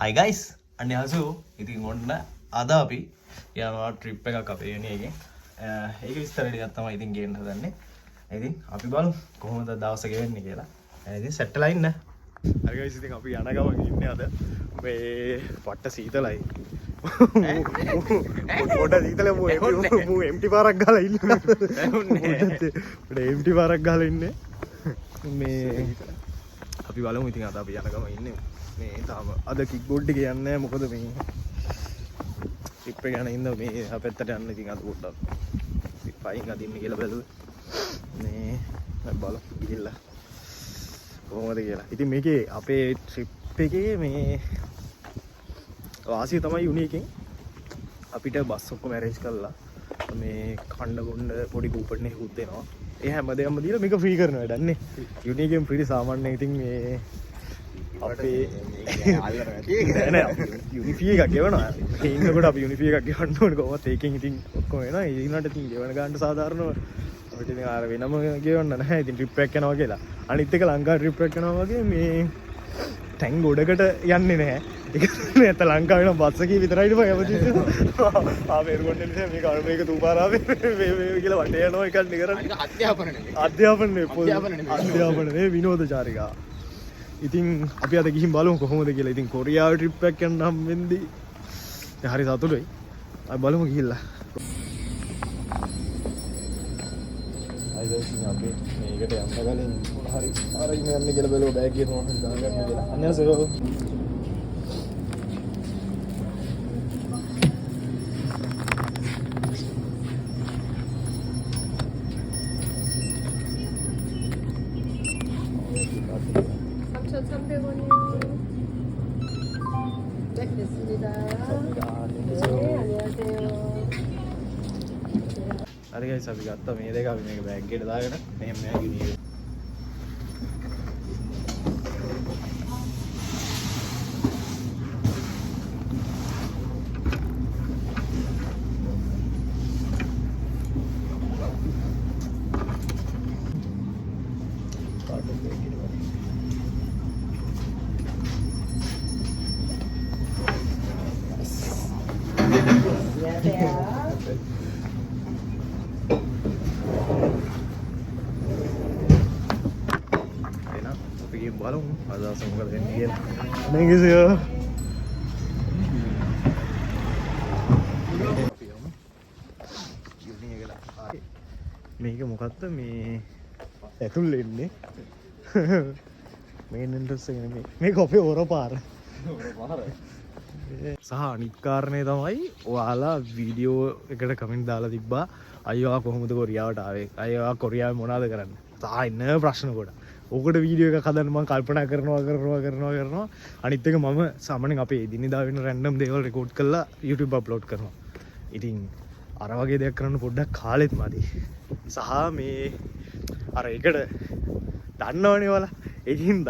Hi guys, අන්‍යහසු ඉතින් ඔන්න අද අපි යනවා ට්‍රිප් එකක් අපේ යුනියගේ. ඒක විස්තර ටිකක් තමයි ඉතින් ගේන්න හදන්නේ. ඉතින් අපි බලමු කොහොමද දවස ගෙවෙන්නේ කියලා. ඉතින් සෙට් වෙලා ඉන්න. හරි guys, ඉතින් අපි යන ගමන් ඉන්නේ අද මේ පට්ට සීතලයි. පොඩ සීතල මු එම්ටි පාරක් ගහලා ඉන්නේ. පොඩ එම්ටි පාරක් ගහලා ඉන්නේ. මේ අපි බලමු ඉතින් අද අපි යන ගමන් ඉන්නේ. මේ තාම අද කික් බෝඩ් එක යන්නේ නැහැ මොකද මේ ට්‍රිප් එක යන ඉඳ මේ අපැත්තට යන්න ඉතින් අද පොඩ්ඩක් පයින් අදින්න කියලා බැලුවා මේ බලමු ගිහිල්ලා කොහොමද කියලා. ඉතින් මේකේ අපේ ට්‍රිප් එකේ මේ වාසිය තමයි යුනි එකෙන් අපිට බස් ඔක්කොම ඇරේන්ජ් කරලා මේ කණ්ඩ බොණ්ඩ පොඩි කූපන් එකකුත් දෙනවා. ඒ හැමදේම දීලා මේක ෆ්‍රී කරන වැඩක් නේ. යුනි එකෙන් ෆ්‍රී සාමාන්‍යයෙන් ඉතින් මේ අපේ යුනිෆී එකක් ගෙවනවා. ඉන්නකොට අපි යුනිෆී එකක් ගෙවන්න ඕනේ කොහොමද ඒකෙන් ඉතින් ඔක්කොම එනවා. ඊළඟට ඉතින් ගෙවන ගන්න සාධාරණව අපිට ඉතින් ආර වෙනම ගෙවන්න නැහැ. ඉතින් ට්‍රිප් එකක් යනවා කියලා. අනිත් එක ලංකාව ට්‍රිප් එකක් යනවා වගේ මේ ටැංක් ගොඩකට යන්නේ නැහැ. ඒක නැත්නම් ලංකාවේ නම් බස් එකේ විතරයිද යවතියි. ආපේ එර්ගොන්ඩ් නිසා මේක මේක තුපාරාවේ මේ කියලා වටේ යනවා එකක් නේ කරන්නේ. අධ්‍යාපන නෙවෙයි විනෝදචාරිකා. ඉතින් අපි අද ගිහින් බලමු කොහොමද කියලා. ඉතින් කොරියාව ට්‍රිප් එකක් යන්න හම් වෙන්දී හරි සතුටුයි. අපි බලමු ගිහිල්ලා. අයියෝ ඉතින් අපි මේකට යන්න ගලින් මොන හරි ආරයි යන්න කියලා බැලුවා බෑග් එකේ මොනවද දාගන්න කියලා. අන්නසෝ හරි guys, අපි ගත්තා මේ දෙක අපි මේක බෑග් එකට දාගෙන මෙහෙම මෙයා ගිහින් බලමු අදහස මොකද වෙන්නේ කියලා. Thank you sir. මේක මොකද්ද මේ ඇතුල් වෙන්නේ මේන් එන්ට්‍රස් එක නෙමෙයි මේක අපේ හොරපාර සහ අනිත් කාරණේ තමයි ඔයාලා වීඩියෝ එකට කමෙන්ට් දාලා තිබ්බා අයියෝ කොහොමද කොරියාවට ආවේ අයියෝ කොරියාවේ මොනවද කරන්නේ තා ඉන්න ප්‍රශ්න කොට ඕකට වීඩියෝ එකක් හදන්න මම කල්පනා කරනවා අනිත් එක මම සාමාන්‍යයෙන් අපේ එදිනෙදා වෙන රැන්ඩම් දේවල් රෙකෝඩ් කරලා YouTube අප්ලෝඩ් කරනවා. ඉතින් අර වගේ දෙයක් කරන්න පොඩ්ඩක් කාලෙත් මදි. සහ මේ අර එකට දන්නවනේ ඔයාලා. ඒකින්ද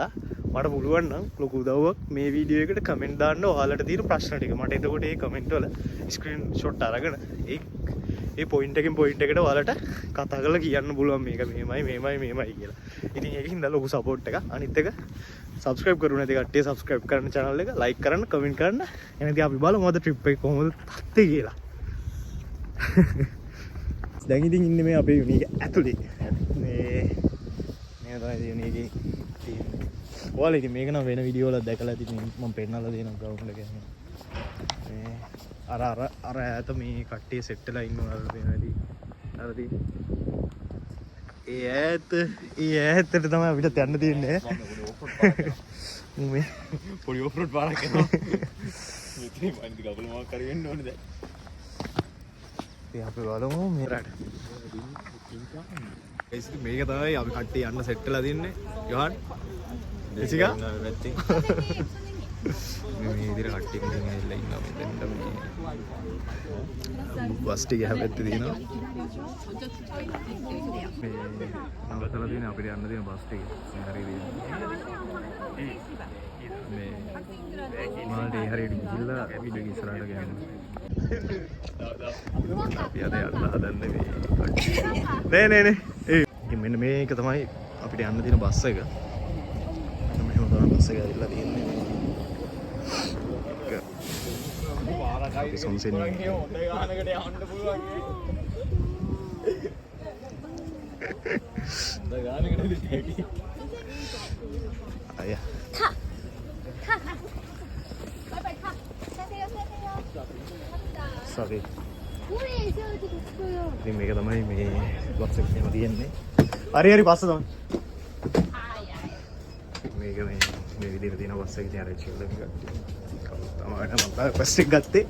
මට පුළුවන් නම් ලොකු උදව්වක් මේ වීඩියෝ එකට කමෙන්ට් දාන්න ඔයාලට තියෙන ප්‍රශ්න ටික. මට එතකොට ඒ කමෙන්ට් වල ස්ක්‍රීන් ෂොට් අරගෙන ඒ පොයින්ට් එකෙන් පොයින්ට් එකට ඔයාලට කතා කරලා කියන්න පුළුවන් මේක මෙහෙමයි කියලා. ඉතින් ඒකින්ද ලොකු සපෝට් එකක්. අනිත් එක සබ්ස්ක්‍රයිබ් කරු නැති කට්ටිය සබ්ස්ක්‍රයිබ් කරන්න channel එක, like කරන්න, comment කරන්න. එහෙනම් අපි බලමු අද ට්‍රිප් එක කොහොමද තත්ත්වය කියලා. දැන් ඉතින් ඉන්නේ මේ අපේ යුනි එක ඇතුලේ. මේ තමයි යුනි එකේ තියෙන්නේ. ඔයාලා ඉතින් මේක නම් වෙන වීඩියෝ වල දැකලා ඉතින් මම පෙන්නලා දෙනවා ග්‍රවුන්ඩ් එකේ. මේ අර ඈත මේ කට්ටිය සෙට් වෙලා ඉන්නවා වෙනදී. හරිද? ඒ ඈතට තමයි අපිට යන්න තියෙන්නේ. මේ පොඩි ඔෆ් රෝඩ් පාරක් යනවා. මෙතන වන්දි කපල මොකක් හරි වෙන්න ඕනේ දැන්. ඉතින් අපි බලමු මෙරට. මේක තමයි අපි කට්ටිය යන්න සෙට් වෙලා තින්නේ. යොහන්. එසිකා මේ විදිහට කට්ටිය මෙතන ඇවිල්ලා ඉන්නවා මෙතෙන්ට මේ බස් ටික හැබැයි තියෙනවා මේ නවත්තලා තියෙන අපිට යන්න තියෙන බස් ටික මේ හරියට මේ මාල්ටේ හරියට ගිහිල්ලා වීඩියෝ එක ඉස්සරහට ගිහින් අපි අද යන්න හදන්නේ මේ නේ මෙන්න මේක තමයි අපිට යන්න තියෙන බස් එක. මෙහෙම තමයි බස් එක ඇවිල්ලා තියෙන්නේ. අපි සොන්සෙන් අය සරි ඉතින් මේක තමයි මේ බොක්ස් එකේම තියෙන්නේ. හරි හරි පස්ස තමයි. මේක මේ විදිහට තියෙන බොක්ස් එකේ තියෙන රෙච් එක තමයි මම බස් එක ගත්තේ.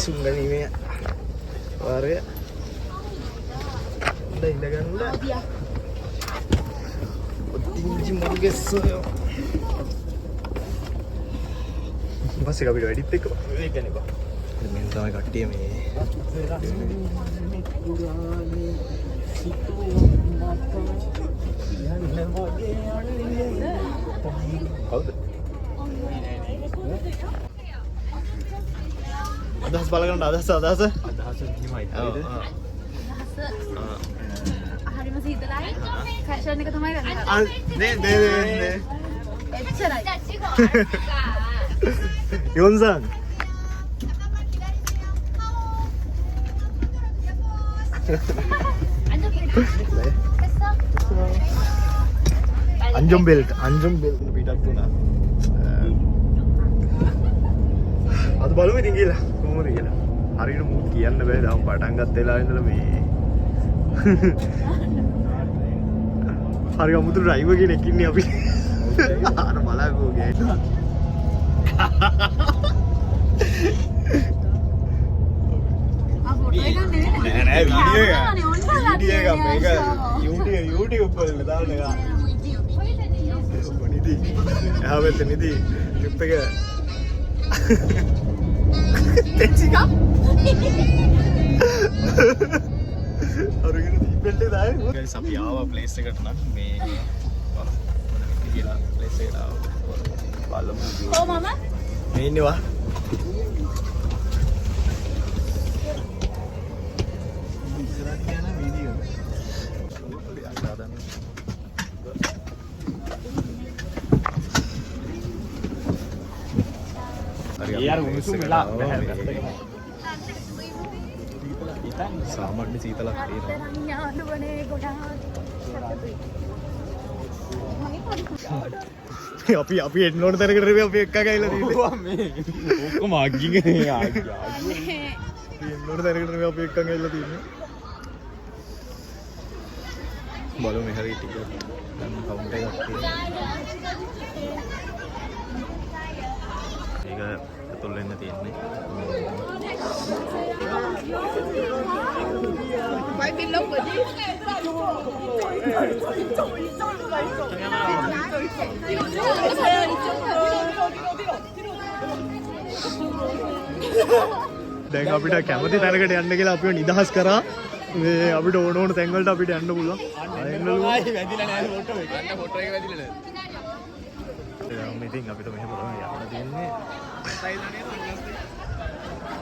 සුන්ගණීමේ වාරය ඉඳ ගන්න ඔත්තිංජි මුරුගෙස්සෝ බස් එක අපිට වැඩිත් එක්ක ඒක නේ මෙන්න තමයි කට්ටිය මේ කවුද අදහස් බලගන්න අදහස එහෙමයි හරිම සීතලයි ෆැෂන් එක තමයි ගන්න නේ එච්චරයි යොන්සන් අංජම් බෙල්ට් පිටත් වුණා. අද බලමු ඉතින් කියලා කොහොමද කියලා. හරියට මූ කියන්න බෑ තාම පටන් ගත්ත වෙලාවෙ ඉඳලා මේ හරි අමුතු ඩ්‍රයිවර් කෙනෙක් ඉන්නේ අපි. අර බලකෝ ගේට. නෑ වීඩියෝ එක මේක YouTube වල දාන්න එක. නිදි. එහා වෙත නිදි. ට්‍රිප් එක. තෙචිකා. අරගෙන දීපෙල්ට දායි. ගයිස් අපි ආවා ප්ලේස් එකට නම් මේ කියලා ප්ලේස් එකට ආවා. බලමු. ඕ මම මේ ඉන්නවා. සාමාන්‍ය සීතලක් තියෙනවා. අපි එන්න ඕන තැනකට අපි එක්ක ගිහලා තියෙන්නේ. ඔක්කොම අග්ගිගෙන එන්න ඕන තැනකට අපි එක්ක ගිහලා තියෙන්නේ. බලමු මේ හරියට ටික දැන් කවුන්ට් එකක් තියෙනවා. ඒක තුල් වෙන්න තියෙන්නේ. Vai vir logo ali. දැන් අපිට කැමති තැනකට යන්න කියලා අපිව නිදහස් කරා. මේ අපිට ඕන ඕන තැන් වලට අපිට යන්න පුළුවන්. එන්නලු. ආයි වැදිලා නැහැ ෆොටෝ එක. ගන්න ෆොටෝ එක වැදිලා නැහැ. දැන් ඉතින් අපිට මෙහෙම තමයි යන්න තියෙන්නේ.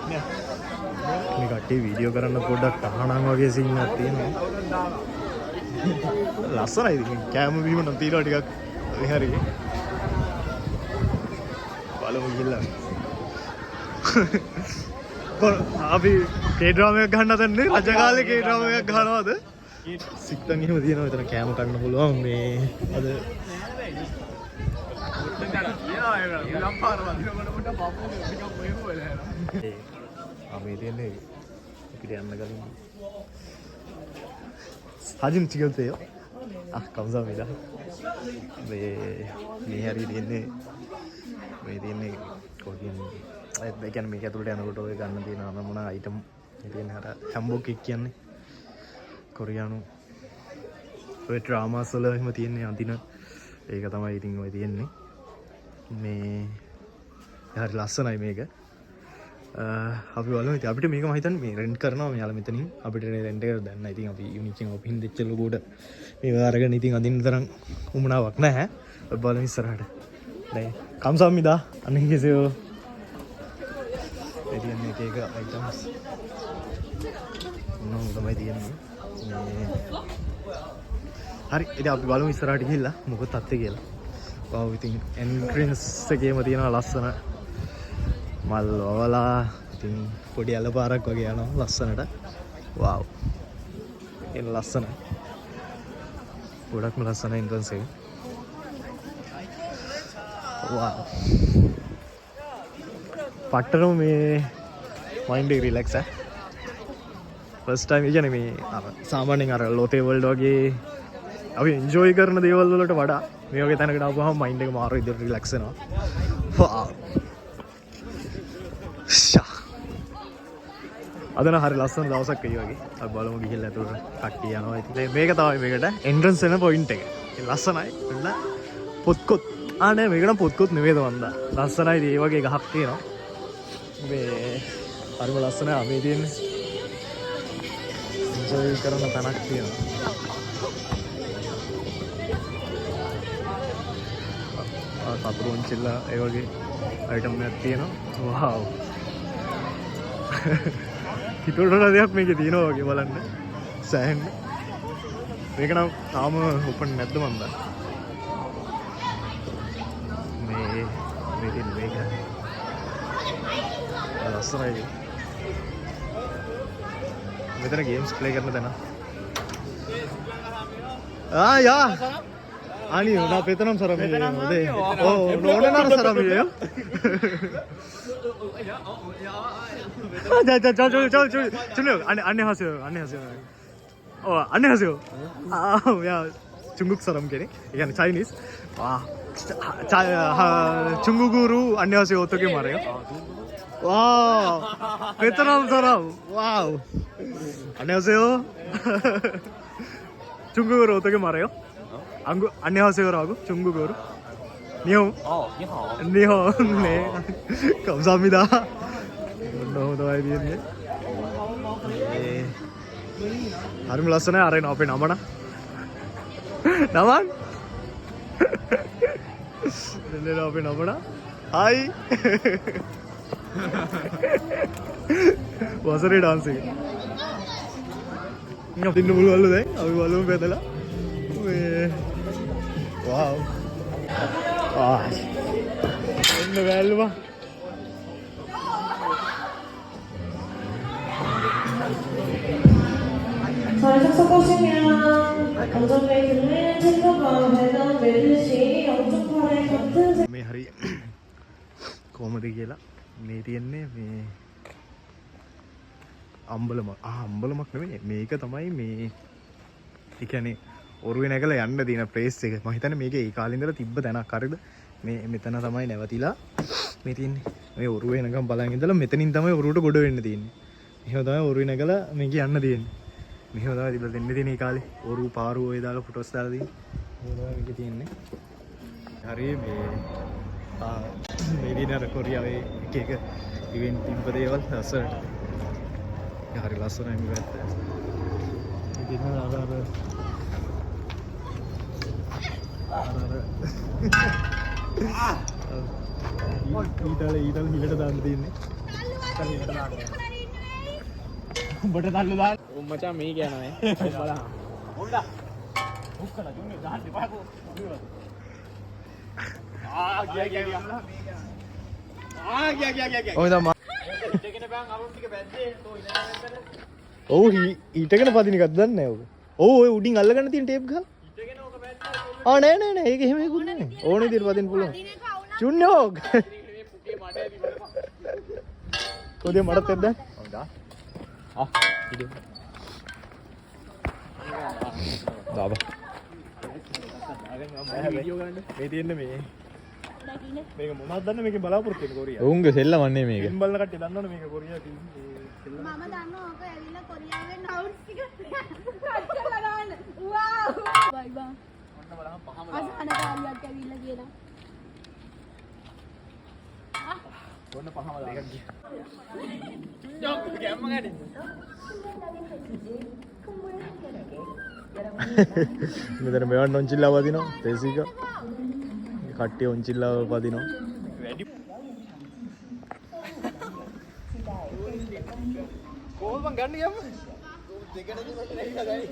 මේ කට්ටිය වීඩියෝ කරන්න පොඩ්ඩක් තහනම් වගේ සීන් එකක් තියෙනවා. ලස්සනයි ඉතින් කැම බීම නම් තියෙනවා ටිකක් ඒ හරිය. බලමු ගිහලා. අපි කේ ඩ්‍රාමා එකක් ගන්න හදන්නේ රජ කාලේ කේ ඩ්‍රාමා එකක් ගන්නවද? සික්තන් එහෙම තියෙනවා විතර කැම කන්න පුළුවන් මේ අද අපි තියන්නේ අපිට යන්න කලින් හදින් චිකල්තේ කවුසාමිද මේ හරි තියන්නේ මේ තියන්නේ කොටින් ඒ කියන්නේ මේක ඇතුළට යනකොට ඔය ගන්න තියෙන මොන අයිටම් තියෙන අර හැම්බෝක් එක කියන්නේ කොරියානු ඔය ඩ්‍රාමාස් වල එහෙම තියෙන්නේ අඳින ඒක තමයි ඉතින් ඔය තියෙන්නේ මේ හරි ලස්සනයි මේක අපි බලමු ඉතින් අපිට මේක මම හිතන්නේ මේ රෙන්ට් කරනවා මෙයාලා මෙතනින් අපිට රෙන්ට් එකට දැන්න ඉතින් අපි යුනික්ෙන් ඔපින් දෙච්ච ලොකෝට මේක අරගෙන ඉතින් අඳින්න තරම් උමනාවක් නැහැ ඔය බලමු ඉස්සරහට දැන් කම්සම්මිදා අනිකේසෝ එදින් මේක අයිටම්ස් මොනවා තමයි තියෙන්නේ හරි ඉතින් අපි බලමු ඉස්සරහට ගිහිල්ලා මොකද තත්ත්වය කියලා. වව් ඉතින් එන්ට්‍රන්ස් එකේම තියෙනවා ලස්සන මල් වවලා ඉතින් පොඩි අලපාරක් වගේ යනවා ලස්සනට. වව්. එන ලස්සන. ගොඩක්ම ලස්සන එන්ට්‍රන්ස් එක. වව්. පට්ටරම මේ මයින්ඩ් එක රිලැක්ස් ආ. ෆස්ට් ටයිම් කියන්නේ මේ අර සාමාන්‍යයෙන් අර ලෝතේ වර්ල්ඩ් වගේ අපි එන්ජොයි කරන දේවල් වලට වඩා මේ වගේ තැනකට ආවම මයින්ඩ් එක මාරු විදිහට රිලැක්ස් වෙනවා. වව්. ෂා. අද නම් හරි ලස්සන දවසක් වෙයි වගේ. අපි බලමු ගිහිල්ලා ඇතුළට කට්ටිය යනවා. ඉතින් මේක තමයි මේකට එන්ට්‍රන්ස් වෙන පොයින්ට් එක. ඒ ලස්සනයි. එන්න පොත්කොත්. නෑ මේක නම් පොත්කොත් නෙමෙයිද වන්දා. ලස්සනයි ඒ වගේ ගහක් තියෙනවා. මේ හරිම ලස්සනයි මේ තියෙන්නේ. එන්ජොයි කරන තැනක් තියෙනවා. පතුරුන් චිල්ලා ඒ වගේ අයිටම් එකක් තියෙනවා. වව්. හිතුවට දෙයක් මේකේ තියෙනවා වගේ බලන්න. සෑහෙන්න. මේක නම් තාම ඕපන් නැද්ද මන්ද? මේ තියෙන මේක. ලස්සනයි. මෙතන ගේම්ස් ප්ලේ කරන තැන. යා. Ani, na petanam saram ye. Oh, no na saram ye. चलो अन्य हंसो oh अन्य हंसो या चुंगुक सरम के यानी चाइनीज चुंगुगुरु अन्य हंसो तो के मारे वाह वेतनम सरम वाव अन्य हंसो चुंगुगुरु तो के मारे अंगु अन्य हंसो रागु चुंगुगुरु 니호 니호 네 감사합니다. 너무 도와야 되는데. හරිම ලස්සනයි අර එන අපේ නමන. නමන්. දෙන්න අපේ නමන. හයි. වසරේ ඩාන්ස් එක. ඉන්න පින්න මුළු දැන් අපි බලමු බෙදලා. වව්. එන්න වැල්ලුවා. 섞으시면 안전벨트는 챙겨봐. 배당 매듯이 양쪽팔에 같은 මේ හරි කොහොමද කියලා මේ තියන්නේ මේ අම්බලමක් නෙමෙයි මේක තමයි මේ ඒ කියන්නේ ඔරුවේ නැගලා යන්න දින ප්ලේස් එක මම හිතන්නේ මේක ඒ කාලේ ඉඳලා තිබ්බ තැනක් හරියද මේ මෙතන තමයි නැවතිලා මේ තියන්නේ මේ ඔරුවේ එනකම් බලන් ඉඳලා මෙතනින් තමයි ඔරුවට ගොඩ වෙන්න තියෙන්නේ එහෙම තමයි ඔරුවේ නැගලා මේක යන්න තියෙන්නේ මෙහෙම තමයි තිබ්බලා දෙන්න තියෙන්නේ ඒ කාලේ ඔරු පාරු ඔය දාලා ෆොටෝස් දාලා තියෙන්නේ එහෙම තමයි මේක තියෙන්නේ හරි මේ දින අර කොරියාවේ එක ඉවෙන්ට් තිබ්බ දේවල් ලස්සනට හරි ලස්සනයි මේ පැත්ත ඉතින් ඊතල හිලට දාන්න තියෙන්නේ උඹට තල්ලු දාන්න මචං මේ කියනවා බලන්න හොල්ලා උක්කලා දුන්නේ දාන්න එපාකෝ ගියා ඔය තමයි ඉතගෙන බං අරුන් ටික බැද්දේ තෝ ඉනකට ඔව් ඊටගෙන පදින එකක් දන්නේ නැහැ ඔබ ඔව් ඔය උඩින් අල්ලගන්න තියෙන ටේප් ගහලා ඊටගෙන ඕක බැද්දා නෑ ඒක එහෙම එකක් නෑ ඕනේ විදිහට පදින්න පුළුවන් චුන්නෝ මේ පුටේ මඩේ දිවලපන් කොහේ මඩත් එද්ද හොඳා ඉතින් දාබා වීඩියෝ ගන්න මේ තියෙන්නේ මේ මේක මොනවද දන්නේ මේකෙන් බලාපොරොත්තු වෙන්නේ කොරියා උන්ගේ සෙල්ලමන්නේ මේක ඉන් බලන කට්ටිය දන්නවනේ මේක කොරියා ටීම් මම දන්නවා ඔක ඇවිල්ලා කොරියාවෙන් නවුට්ස් ටික කට් කරලා ගන්න වාව් බයි බා ඔන්න බලන්න පහම අසහන කාරියක් ඇවිල්ලා කියලා ඔන්න පහම දාගන්න චුන්ජොක් කැම්ම ගන්නේ මෙතන මෙවන් ඔන්චිල්ලා වදිනවා තේසික කට්ටිය ඔන්චිල්ලා වදිනවා වැඩි කොහොමද ගන්න යන්න දෙකට දෙකට ගයි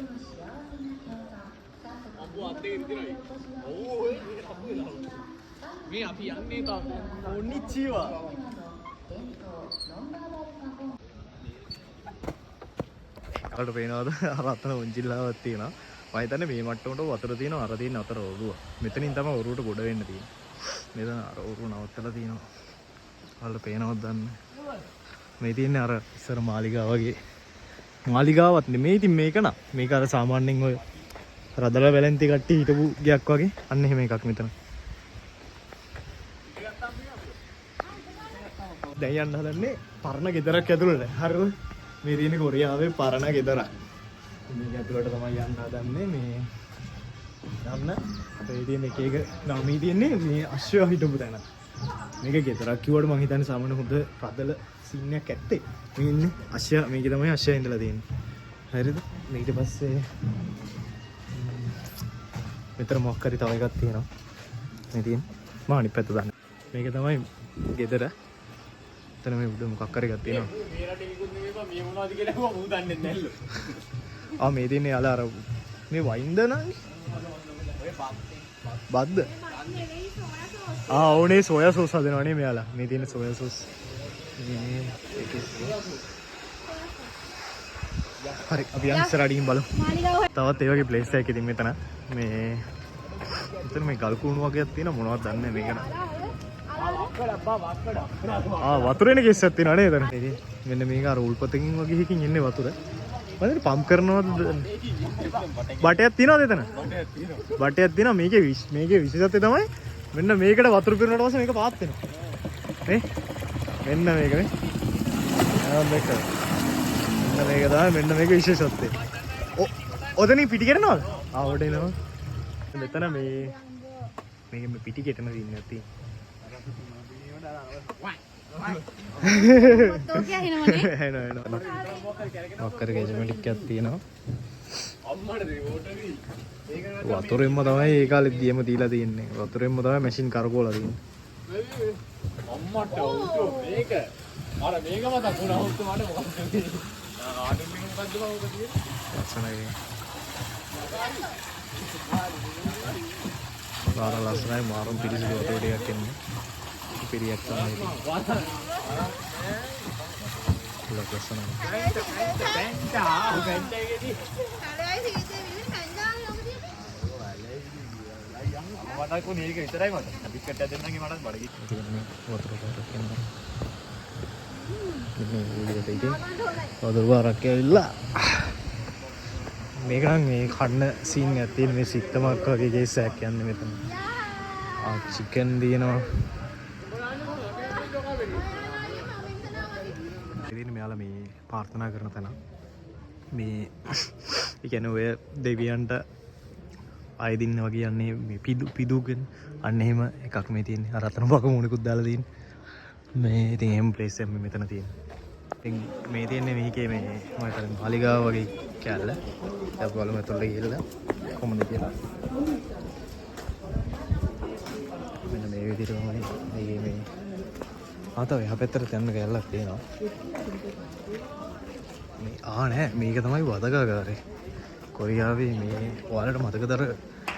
මේ අපි යන්නේ තාම කොනිච්චිවා අකට පේනවාද අරත්තන උන්චිල්ලාවක් තියෙනවා මම හිතන්නේ මේ මට්ටමට වතුර තියෙනවා අර තියෙන අතර ඔරුව මෙතනින් තමයි ඔරුවට ගොඩ වෙන්න තියෙන්නේ මෙතන අර ඔරුව නවත්තලා තියෙනවා වල පේනවද දන්නේ මේ තියෙන්නේ අර ඉස්සර මාලිගාව වගේ මාලිගාවක් නෙමෙයි ඉතින් මේක නා මේක අර සාමාන්‍යයෙන් ඔය රදලා වැලන්ති කට්ටිය හිටපු ගයක් වගේ අන්න එහෙම එකක් මෙතන දැන් යන්න හදන්නේ පරණ ගෙදරක් ඇතුළට හරිද මේ තියෙන්නේ කොරියාවේ පරණ ගෙදරක් මේක ඇතුළට තමයි යන්න හදන්නේ මේ යන්න අපේ තියෙන එක එක නාමී තියෙන්නේ මේ අශ්වය හිටපු තැන මේක ගෙදරක් කිව්වට මම හිතන්නේ සාමාන්‍ය හොඳ රදල සීන් එකක් ඇත්තේ මේ ඉන්නේ අශ්වය මේක තමයි අශ්වය ඉඳලා තියෙන්නේ හරිද ඊට පස්සේ මෙතන මොකක් හරි තව එකක් තියෙනවා මේ තියෙන්නේ මම අනිත් පැත්ත දාන්න මේක තමයි ගෙදර එතන මේ උඩ මොකක් හරි එකක් තියෙනවා මේ රටේ විකුත් නෙමෙයි මේ මොනවද කියලා කිව්වම ඌ දන්නේ නැල්ලු ආ මේ තියෙන්නේ යාලා අර මේ වයින්ද නංගි බද්ද ආ ඕනේ සෝයා සෝස් හදනවනේ මෙයාලා මේ තියෙන සෝයා සෝස් මේ හරි අපි යන්න ඉස්සරහට ගිහින් බලමු තවත් ඒ වගේ ප්ලේස් එකක් ඉතින් මෙතන මේ මෙතන මේ ගල් කුණු වගේක් තියෙනවා මොනවද දන්නේ මේක න あ、වතුරේනේ ගෙස්සක් තියෙනවා නේද එතන. ඉතින් මෙන්න මේක අර උල්පතකින් වගේ එකකින් එන්නේ වතුර. බලන්න පම්ප් කරනවද? බටයක් තියෙනවද එතන? බටයක් තියෙනවා. මේකේ විශේෂත්වය තමයි මෙන්න මේකට වතුර පිරුණාට පස්සේ මේක පාත් වෙනවා. නේ? මෙන්න මේක නේ. ආ මේක. මෙන්න මේක තමයි මෙන්න මේක විශේෂත්වය. ඔතනින් පිටි කෙරෙනවද? ආ ඔඩ එනවා. මෙතන මේක පිටි කෙටන දින්නේ නැති. तो क्या है ना मने है ना ඔක්කර ගේජමන්ට් එකක් තියෙනවා වතුරෙන්ම තමයි ඒ කාලෙත් දියම දීලා තියෙන්නේ වතුරෙන්ම තමයි මැෂින් කරකවලා තියෙන්නේ අම්මට උටෝ මේක අර මේක මතක් වුණා උත් මට මොකක්ද ආඩම් එක මොකද්ද බවද කියන්නේ ලස්සනයි වාර ලස්සනයි මාරුම් පිළිසිදු වතුර ටිකක් එන්නේ පිරියක් තමයි ලස්සනයි වතකෝ නීක විතරයි මට බිස්කට් එකක් දෙන්නගේ මටත් බඩගි තියෙන්නේ වතුර පාරක් යනවා මේ වීඩියෝ එකේ වතුර පාරක් ඇවිල්ලා මේක නම් මේ කන්න සීන් එකක් තියෙන මේ සිත්තමක් වගේ කේස් එකක් යන්නේ මෙතන චිකන් දිනනවා ඉතින් මෙයාලා මේ ප්‍රාර්ථනා කරන තැන මේ ඒ කියන්නේ ඔය දෙවියන්ට ආය දින්න වගේ යන්නේ මේ පිදුගෙන අන්න එහෙම එකක් මේ තියෙන්නේ අර අතන බක මොනිකුත් දාලා තියෙන්නේ මේ ඉතින් එහෙම ප්ලේස් එකක් මෙතන තියෙන්නේ ඉතින් මේ තියෙන්නේ මේකේ මේ මම හිතන්නේ මාලිගාව වගේ කැලල දැන් බලමු එතකොට ගිහලා කොහොමද කියලා මෙන්න මේ විදිහට තමයි මේ ආතව එහා පැත්තට යන්න කැලලක් තියෙනවා මේ නෑ මේක තමයි වදකාගාරේ කොරියාවේ මේ ඔයාලට මතකද අර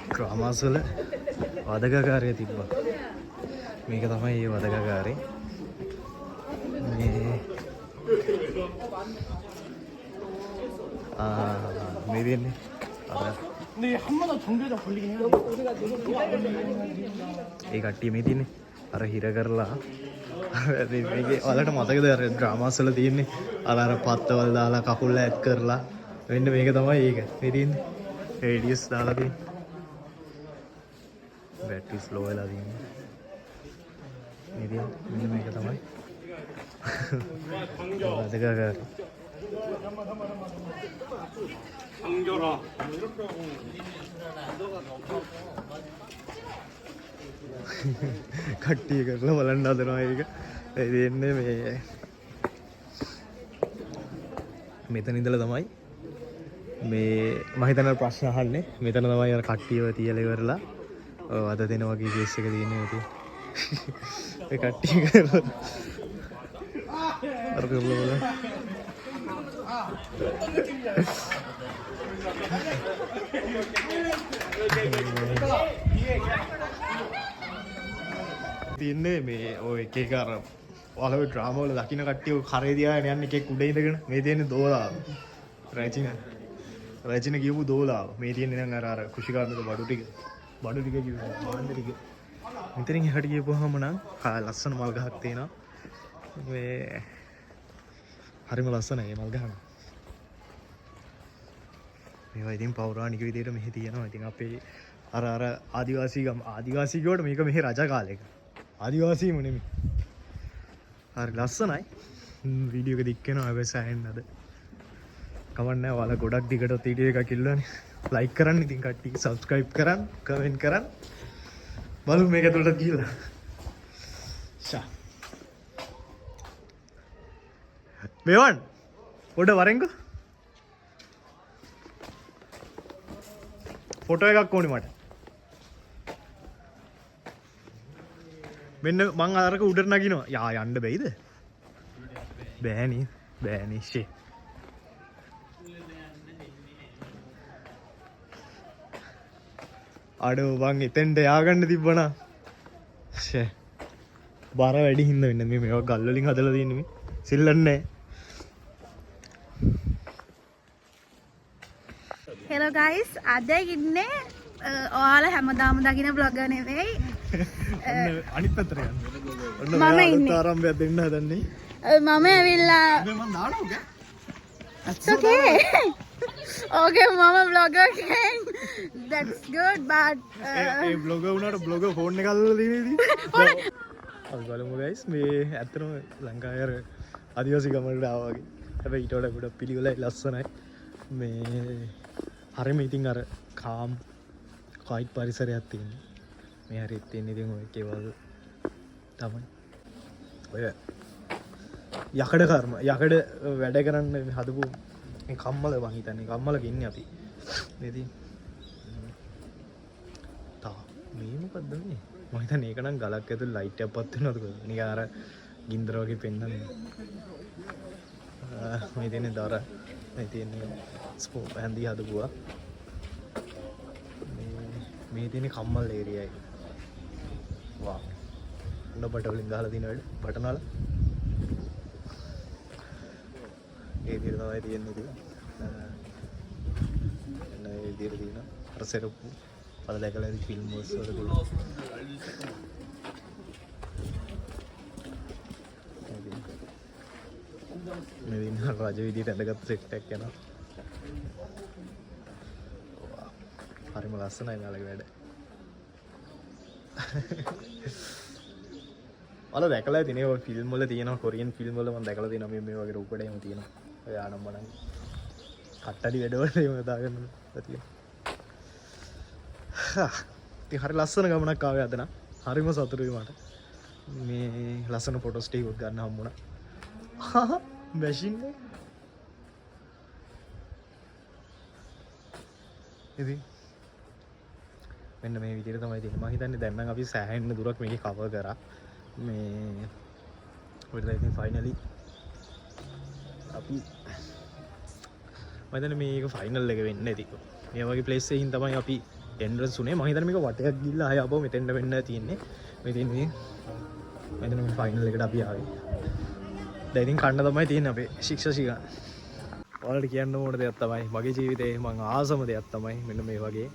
ඩ්‍රාමාස් වල වදකාගාරය තිබ්බා මේක තමයි ඒ වදකාගාරේ මේ දෙන්නේ අර නේ හැමදාම සංගීත පොලිගෙන ඒ කට්ටිය මේ තියන්නේ අර හිර කරලා මේකේ ඔයාලට මතකද අර ඩ්‍රාමාස් වල තියෙන්නේ අර පත්තවල දාලා කකුල් ඇඩ් කරලා වෙන්න මේක තමයි ඒක මේ තියෙන්නේ රේඩියස් දාලා තියෙන්නේ බැටරි ස්ලෝ වෙලා තියෙන්නේ මේ තියෙන්නේ මෙන්න මේක තමයි වදකාගාරේ සංජෝරා කට්ටිය කරලා බලන්න හදනවා ඒක ඒ දෙන්නේ මේ මෙතන ඉඳලා තමයි මේ මම හිතන ප්‍රශ්න අහන්නේ මෙතන තමයි අර කට්ටියව තියලා ඉවරලා අද දෙන වගේ කේස් එක තියෙන්නේ ඉතින් ඒ කට්ටිය කරලා අර කරලා බලන්න. තියන්නේ මේ ඔය එක එක අර ඔයාලා ඔය ඩ්‍රාමා වල දකින්න කට්ටිය කරේ දිහාගෙන යන්නේ එකෙක් උඩ ඉඳගෙන මේ තියෙන්නේ දෝලාව. රචින කියපු දෝලාව. මේ තියෙන්නේ නම් අර කුෂිකාර්මික බඩු ටික කිව්වා මාන්න ටික. මෙතනින් එහාට ගියපුවාම නම් ලස්සන මල් ගහක් තියෙනවා. මේ හරිම ලස්සනයි මේ මල් ගහ. මේවා ඉතින් පෞරාණික විදිහට මෙහි තියෙනවා. ඉතින් අපේ අර ආදිවාසී ගම ආදිවාසී ගෝඩ මේක මෙහි රජ කාලයක. ආදිවාසීම නෙමෙයි. හරි ලස්සනයි. වීඩියෝ එක දික් වෙනවා හැබැයි සෑහෙන්න අද. කමන්න නැහැ. ඔයාලා ගොඩක් දිගට වීඩියෝ එකක් ඉල්ලන්නේ. ලයික් කරන්න ඉතින් කට්ටිය සබ්ස්ක්‍රයිබ් කරන්න, කමෙන්ට් කරන්න. බලමු මේක ඇතුළට ගිහලා. ෂා. මේවන් පොඩ වරෙන්කෝ. ෆොටෝ එකක් ඕනේ මට. මෙන්න මං අරක උඩට නගිනවා. යා යන්න බැයිද? බෑනේ ෂේ. අඩෝ බං එතෙන්ට යාගන්න තිබ්බනා. ෂේ. බර වැඩි හින්දා වෙන්නේ මේ මේවා ගල් වලින් හදලා තියෙන්නේ මේ. සිල්ලන්නේ. හෙලෝ ගයිස් අද ඉන්නේ ඔයාලා හැමදාම දකින්න බ්ලොගර් නෙවෙයි අනිත් පැත්තට යන්න. මම ඉන්නේ. ආරම්භයක් දෙන්න හදන්නේ. මම ඇවිල්ලා මම දානවා ඈ. It's okay. Okay මම බ්ලොගර් කෙනෙක්. That's good but ඒ බ්ලොගර් උනාට බ්ලොගර් ෆෝන් එක අල්ලලා තියෙන්නේ. අපි බලමු guys මේ ඇත්තටම ලංකාවේ අර ආදිවාසී ගමකට ආවා වගේ. හැබැයි ඊට වඩා ගොඩක් පිළිවෙලයි ලස්සනයි. මේ හරිම ඉතින් අර කාම් කයිට් පරිසරයක් තියෙනවා. මේ හරියට තියෙන ඉතින් ඔය කේවල් තමයි. ඔය යකඩ යකඩ වැඩ කරන්න හදපු මේ කම්මල මං හිතන්නේ කම්මලක ඉන්නේ අපි. මේ ඉතින් මේ මොකද්ද මේ? මම හිතන්නේ ඒක නම් ගලක් ඇතුළේ ලයිට් එකක් පත් වෙනවද කොහොමද? නිකන් අර ගින්දර වගේ පෙන්නන්නේ. මේ තියෙන්නේ දර. මේ තියෙන්නේ ස්පෝ බෑන්ඩි හදපුවා. මේ තියෙන්නේ කම්මල් ඒරියා එක. වා. උඩ බට වලින් ගහලා තියෙන වැඩ බටන වල. ඒ විදිහට තමයි තියෙන්නේ ඉතින්. ඒ විදිහට තියෙන අර සෙරප්පු වල දැකලා ඉතින් ෆිල්ම් වල තියෙන. මේ දින රජ විදියට ඇඳගත්තු සෙට් එකක් යනවා. හරිම ලස්සනයි නාලගේ වැඩ. අර දැකලා තියෙන ඔය ෆිල්ම් වල තියෙනවා කොරියන් ෆිල්ම් වල මම දැකලා තියෙනවා මේ වගේ රූපඩ එහෙම තියෙනවා. ඔය ආනම් මනම් කට්ටඩි වැඩවල එහෙම දාගන්න තියෙනවා. ඉතින් හරි ලස්සන ගමනක් ආවේ අද නම්. හරිම සතුටුයි මට. මේ ලස්සන ෆොටෝස් ටිකක් ගන්න හම්බුණා. මැෂින් එක. ඉතින් මෙන්න මේ විදිහට තමයි තියෙන්නේ. මම හිතන්නේ දැන් නම් අපි සෑහෙන්න දුරක් මේක කවර් කරා. මේ ඔයලා ඉතින් ෆයිනලි අපි මම හිතන්නේ මේක ෆයිනල් එක වෙන්නේ නැති. මේ වගේ ප්ලේස් එකකින් තමයි අපි එන්ට්‍රන්ස් උනේ. මම හිතන්නේ මේක වටයක් ගිහිල්ලා ආය ආපහු මෙතෙන්ට වෙන්න තියෙන්නේ. මේ තියෙන්නේ මම හිතන්නේ මේ ෆයිනල් එකට අපි ආවේ. දැන් ඉතින් කන්න තමයි තියෙන්නේ අපේ ශික්ෂා. ඔයාලට කියන්න ඕන දෙයක් තමයි මගේ ජීවිතේ මම ආසම දෙයක් තමයි මෙන්න මේ වගේ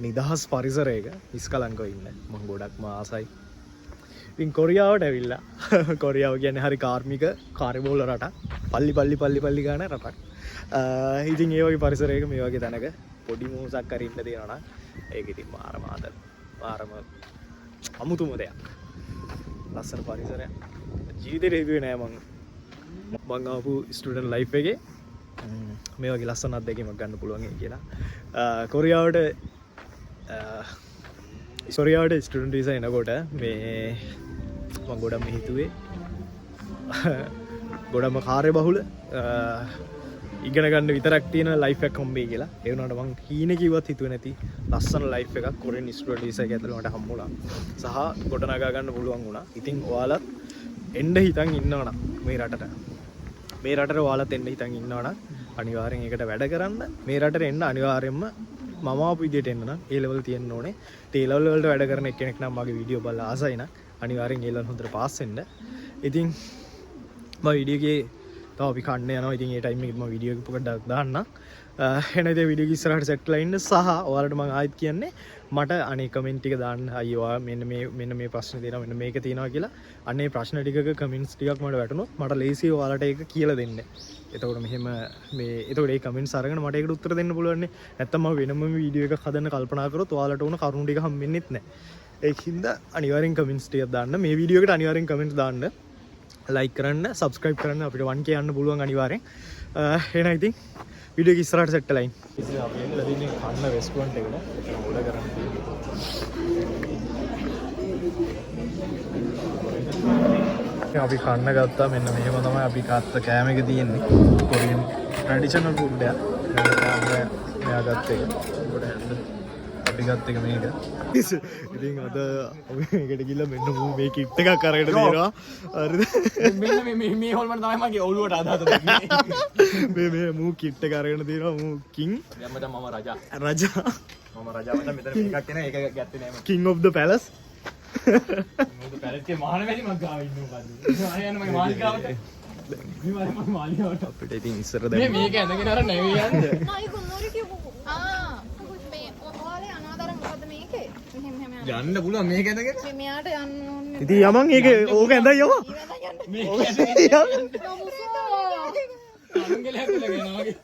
නිදහස් පරිසරයක නිස්කලංකව ඉන්න. මම ගොඩක්ම ආසයි. ඉතින් කොරියාවට ඇවිල්ලා කොරියාව කියන්නේ හරි කාර්මික කාර්යබහුල රටක්. පල්ලි ගාන රටක්. ඉතින් ඒ වගේ පරිසරයක මේ වගේ තැනක පොඩි මොහොතක් හරි ඉන්න දෙනවා නම් ඒක ඉතින් මාරම ආදර. මාරම අමුතුම දෙයක්. ලස්සන පරිසරයක්. ජීවිතේ හිතුවේ නෑ මම ආපු ස්ටුඩන්ට් ලයිෆ් එකේ මේ වගේ ලස්සන අත්දැකීමක් ගන්න පුළුවන් කියලා. කොරියාවට ස්ටුඩන්ට් වීසා එනකොට මේ මම ගොඩක්ම හිතුවේ ගොඩක්ම කාර්යබහුල ඉගෙන ගන්න විතරක් තියෙන ලයිෆ් එකක් හම්බෙයි කියලා. ඒ වුණාට මං කීනේ කිව්වත් හිතුවේ නැති ලස්සන ලයිෆ් එකක් කොරියන් ස්ටුඩන්ට් වීසා එක ඇතුළේ මට හම්බුණා. සහ ගොඩනගා ගන්න පුළුවන් වුණා. ඉතින් ඔයාලත් එන්න හිතන් ඉන්නවනම් මේ රටට මේ රටට ඔයාලත් එන්න හිතන් ඉන්නවනම් අනිවාර්යෙන් ඒකට වැඩ කරන්න. මේ රටට එන්න අනිවාර්යෙන්ම මම ආපු විදියට එන්න නම් A level තියෙන්න ඕනේ. ඒ A level වලට වැඩ කරන එක්කෙනෙක් නම් මගේ වීඩියෝ බලලා ආසයි නම් අනිවාර්යෙන් A level හොඳට පාස් වෙන්න. ඉතින් මම වීඩියෝ එකේ තව අපි කන්න යනවා. ඉතින් ඒ ටයිම් එකේ මම වීඩියෝ එක පොඩ්ඩක් දාන්නම්. එහෙනම් ඉතින් වීඩියෝ එක ඉස්සරහට සෙට් කරලා ඉන්න සහ ඔයාලට මම ආයෙත් කියන්නේ මට අනේ කමෙන්ට් ටික දාන්න. අයියෝ මෙන්න මේ ප්‍රශ්න තියෙනවා මෙන්න මේක තියෙනවා කියලා. අනේ ප්‍රශ්න ටිකක කමෙන්ට්ස් ටිකක් මට වැටුණොත් මට ලේසියි ඔයාලට ඒක කියලා දෙන්න. එතකොට මෙහෙම එතකොට ඒ කමෙන්ට්ස් අරගෙන මට ඒකට උත්තර දෙන්න පුළුවන් නේ. නැත්තම් මම වෙනම වීඩියෝ එකක් හදන්න කල්පනා කරොත් ඔයාලට ඕන කරුණු ටික හම්බෙන්නෙත් නැහැ. ඒකින්ද අනිවාර්යෙන් කමෙන්ට්ස් ටිකක් දාන්න. මේ වීඩියෝ එකට අනිවාර්යෙන් කමෙන්ට් දාන්න. ලයික් කරන්න, සබ්ස්ක්‍රයිබ් කරන්න. අපිට 1k යන්න පුළුවන් අනිවාර්යෙන්. එහෙනම් ඉතින් වීඩියෝ එක ඉස්සරහට සෙට් වෙලා ඉන්න. ඉතින් අපි එන්න දින්නේ කන්න රෙස්ටුරන්ට් එකට. එතන ඕඩර් කරන්න තියෙනවා. අපි කන්න ගත්තා. මෙන්න මෙහෙම තමයි අපි ගත්ත කෑම එක තියෙන්නේ. කොරියන් ට්‍රැඩිෂනල් ෆුඩ් එක. මෙයා ගත්ත එක. අපි ගත්ත එක මේක. ඉතින් අද අපි මේකට ගිහලා මෙන්න මේ කිට් එකක් අරගෙන තියෙනවා. හරිද? මෙන්න මේ හොල්මන් තමයි මගේ ඔළුවට අදාත දෙන්නේ. මේ මූ කිට් එක අරගෙන තියෙනවා. මූ කිං. දැන් මම රජා. මම රජා මට මෙතන මේකක් එන ඒක ගැත්තේ නෑ මම. King of the Palace. මොකද පැලස් එකේ මහාන වැඩි මං ගාව ඉන්නවා බද්දු. මම යන්නේ මගේ මාලිගාවට. මේ මගේ මාලිගාවට. අපිට ඉතින් ඉස්සර දැන් මේක ඇඳගෙන අර නැවී යන්නේ. නයි කොමෝරි කියපු. මේ ඔයාලේ අනාදර මොකද මේකේ? මෙහෙම යන්න පුළුවන් මේක ඇඳගෙන. මෙයාට යන්න ඕනේ. ඉතින් යමන් ඒක ඕක ඇඳයි යමන්. මේක අනුන්ගේ ලැබෙලා ගෙනාවගේ.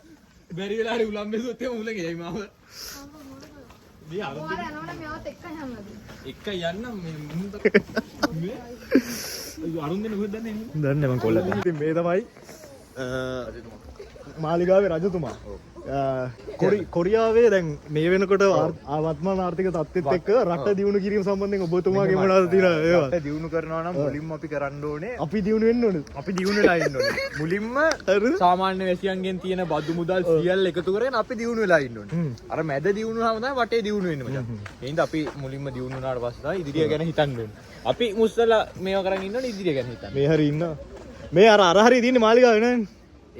බැරි වෙලා හරි උලම් බෙසුවොත් එම උල ගියයි මාව. දී අර ඔයාලා යනවනම් මෙයාත් එක්ක යන්නද? එක යන්න මේ අරුන් දෙන මොකද දන්නේ නේ? දන්නේ මම කොල්ලද. ඉතින් මේ තමයි මාලිගාවේ රජතුමා. කොරියාවේ දැන් මේ වෙනකොට වර්තමාන ආර්ථික තත්ත්වෙත් එක්ක රට දියුණු කිරීම සම්බන්ධයෙන් ඔබතුමාගේ මොනවද තියෙන ඒවා? රට දියුණු කරනවා නම් මුලින්ම අපි කරන්න ඕනේ අපි දියුණු වෙන්න ඕනේ. අපි දියුණු වෙලා ඉන්න ඕනේ. මුලින්ම සාමාන්‍ය වැසියන්ගෙන් තියෙන බදු මුදල් සියල්ල එකතු කරගෙන අපි දියුණු වෙලා ඉන්න ඕනේ. අර මැද දියුණු වුණාම තමයි වටේ දියුණු වෙන්නේ මචං. ඒ හින්දා අපි මුලින්ම දියුණු වුණාට පස්සේ තමයි ඉදිරිය ගැන හිතන්න ඕනේ. අපි මුස්සලා මේවා කරන් ඉන්න ඕනේ ඉදිරිය ගැන හිතන්න. මේ හරි ඉන්නවා. මේ අර හරි තියෙන්නේ මාලිගාවේ නේද?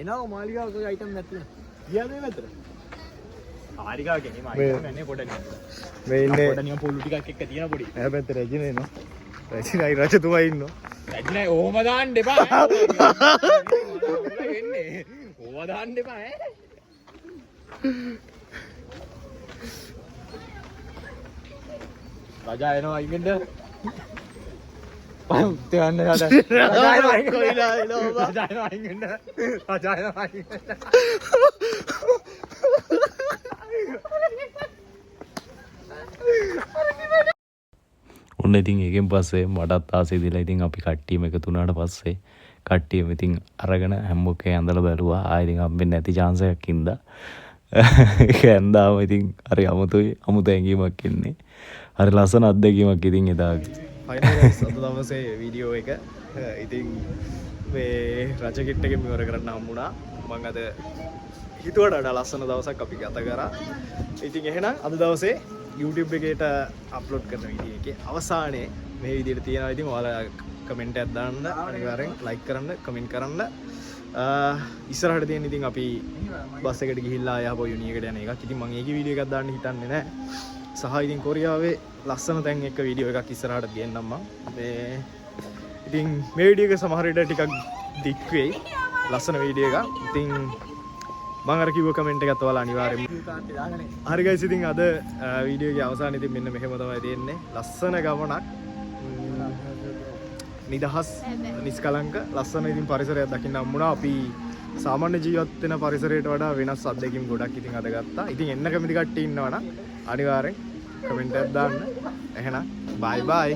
එනවා මාලිගාවක අයිටම් නැත්නම්. ගියා මේ පැත්තට. ආරිකාව කියන්නේ මම අයිටම් නැහැ පොඩක්. මේ ඉන්නේ පොඩ නියම පොල්ලු ටිකක් එක්ක තියෙන පොඩි. එයා පැත්තට රජිනේ එනවා. රජිනයි රජතුමා ඉන්නවා. රජිනයි ඕම දාන්න එපා. එන්නේ. ඕව දාන්න එපා ඈ. රජා එනවා ඉගෙනද? උත්තේ යන්න යන්න. රජා එනවා කොයිලා එනවා. රජා එනවා ඉගෙනද? රජා එනවා ඉගෙනද? ඔන්න ඉතින් ඒකෙන් පස්සේ මටත් ආසේ දීලා ඉතින් අපි කට්ටියම එකතු වුණාට පස්සේ කට්ටියම ඉතින් අරගෙන හැම්බොක්කේ ඇඳලා බැලුවා. ආයෙ ඉතින් හම්බෙන්නේ නැති chance එකක් ඉඳලා. ඒක ඇඳාම ඉතින් හරි අමුතුයි අමුතු ඇඟීමක් ඉන්නේ. හරි ලස්සන අත්දැකීමක් ඉතින් එදාගේ. ෆයිනල්ස් අද දවසේ වීඩියෝ එක ඉතින් මේ රජ කිට් එකෙන් ඉවර කරන්න හම්බුණා. මම අද හිතුවට වඩා ලස්සන දවසක් අපි ගත කරා. ඉතින් එහෙනම් අද දවසේ YouTube එකට අප්ලෝඩ් කරන වීඩියෝ එකේ අවසානයේ මේ විදිහට තියෙනවා. ඉතින් ඔයාලා කමෙන්ට් එකක් දාන්න, අනිවාර්යෙන් ලයික් කරන්න, කමෙන්ට් කරන්න. ඉස්සරහට තියෙන ඉතින් අපි බස් එකට ගිහිල්ලා ආයහපො යුනි එකට යන එකක්. ඉතින් මම ඒකේ වීඩියෝ එකක් දාන්න හිතන්නේ නැහැ. සහ ඉතින් කොරියාවේ ලස්සන තැන් එක වීඩියෝ එකක් ඉස්සරහට ගේන්නම් මම. මේ ඉතින් මේ වීඩියෝ එක සමහර විට ටිකක් දික් වෙයි. ලස්සන වීඩියෝ එකක්. ඉතින් මම අර කිව්ව කමෙන්ට් එකත් ඔයාලා අනිවාර්යෙන්ම හරි ගයිස්. ඉතින් අද වීඩියෝ එකේ අවසානයේ ඉතින් මෙන්න මෙහෙම තමයි තියෙන්නේ. ලස්සන ගමනක්. නිදහස් නිස්කලංක ලස්සන ඉතින් පරිසරයක් දකින්න හම්බුණා. අපි සාමාන්‍ය ජීවත් වෙන පරිසරයට වඩා වෙනස් අත්දැකීම් ගොඩක් ඉතින් අද ගත්තා. ඉතින් එන්න කැමති කට්ටිය ඉන්නවනම් අනිවාර්යෙන් කමෙන්ට් එකක් දාන්න. එහෙනම් බයි බයි.